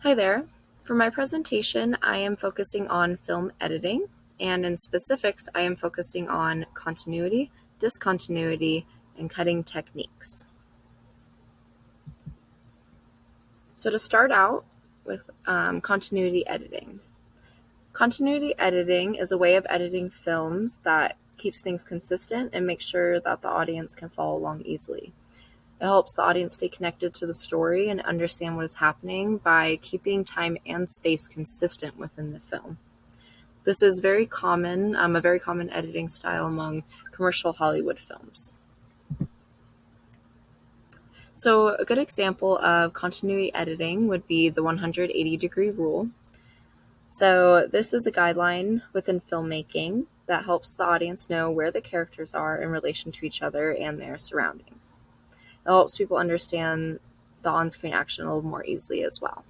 Hi there. For my presentation, I am focusing on film editing, and in specifics, I am focusing on continuity, discontinuity, and cutting techniques. So to start out with continuity editing. Continuity editing is a way of editing films that keeps things consistent and makes sure that the audience can follow along easily. It helps the audience stay connected to the story and understand what is happening by keeping time and space consistent within the film. This is very common, a very common editing style among commercial Hollywood films. So a good example of continuity editing would be the 180-degree rule. So this is a guideline within filmmaking that helps the audience know where the characters are in relation to each other and their surroundings. It helps people understand the on-screen action a little more easily as well.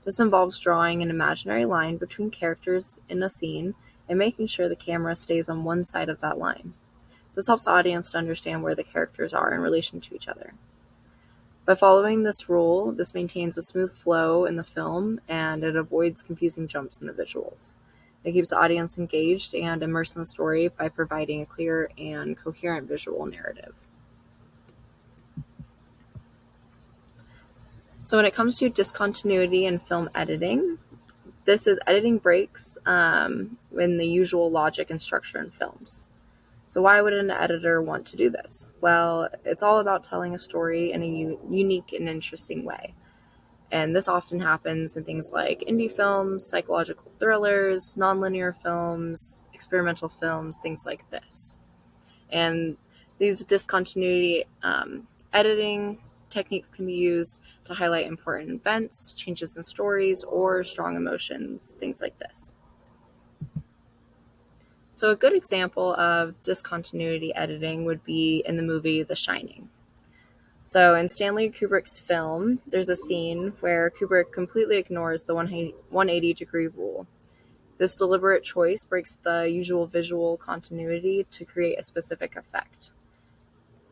This involves drawing an imaginary line between characters in a scene and making sure the camera stays on one side of that line. This helps the audience to understand where the characters are in relation to each other. By following this rule, this maintains a smooth flow in the film and it avoids confusing jumps in the visuals. It keeps the audience engaged and immersed in the story by providing a clear and coherent visual narrative. So when it comes to discontinuity in film editing, this is editing breaks in the usual logic and structure in films. So why would an editor want to do this? Well, it's all about telling a story in a unique and interesting way. And this often happens in things like indie films, psychological thrillers, nonlinear films, experimental films, things like this. And these discontinuity editing techniques can be used to highlight important events, changes in stories, or strong emotions, things like this. So a good example of discontinuity editing would be in the movie The Shining. So in Stanley Kubrick's film, there's a scene where Kubrick completely ignores the 180-degree rule. This deliberate choice breaks the usual visual continuity to create a specific effect.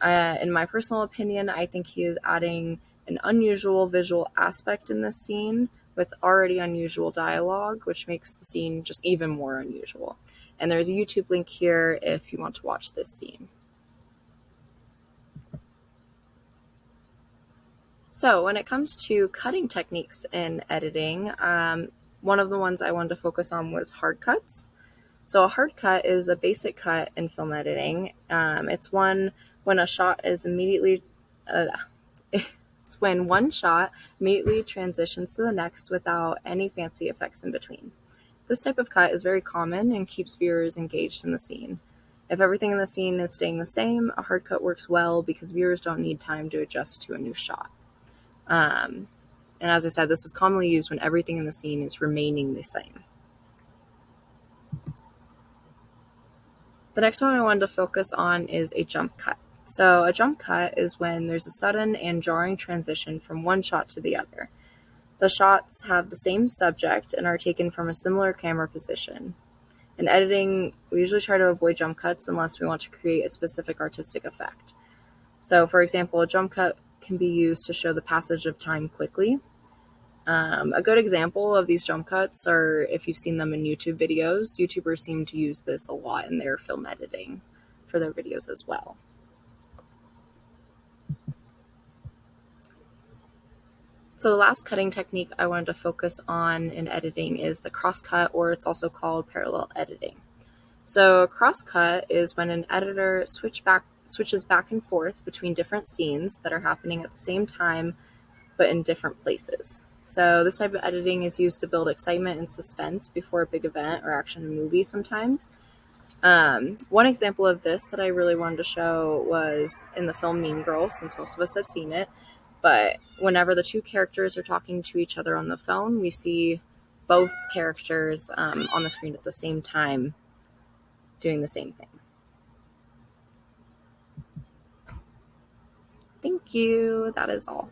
In my personal opinion, I think he is adding an unusual visual aspect in this scene with already unusual dialogue, which makes the scene just even more unusual. And there's a YouTube link here if you want to watch this scene. So when it comes to cutting techniques in editing, one of the ones I wanted to focus on was hard cuts. So a hard cut is a basic cut in film editing. It's when a shot is immediately, it's when one shot immediately transitions to the next without any fancy effects in between. This type of cut is very common and keeps viewers engaged in the scene. If everything in the scene is staying the same, a hard cut works well because viewers don't need time to adjust to a new shot. And as I said, this is commonly used when everything in the scene is remaining the same. The next one I wanted to focus on is a jump cut. So a jump cut is when there's a sudden and jarring transition from one shot to the other. The shots have the same subject and are taken from a similar camera position. In editing, we usually try to avoid jump cuts unless we want to create a specific artistic effect. So for example, a jump cut can be used to show the passage of time quickly. A good example of these jump cuts are if you've seen them in YouTube videos. YouTubers seem to use this a lot in their film editing for their videos as well. So the last cutting technique I wanted to focus on in editing is the cross-cut, or it's also called parallel editing. So a cross-cut is when an editor switches back and forth between different scenes that are happening at the same time but in different places. So this type of editing is used to build excitement and suspense before a big event or action movie sometimes. One example of this that I really wanted to show was in the film Mean Girls, since most of us have seen it. But whenever the two characters are talking to each other on the phone, we see both characters on the screen at the same time doing the same thing. Thank you. That is all.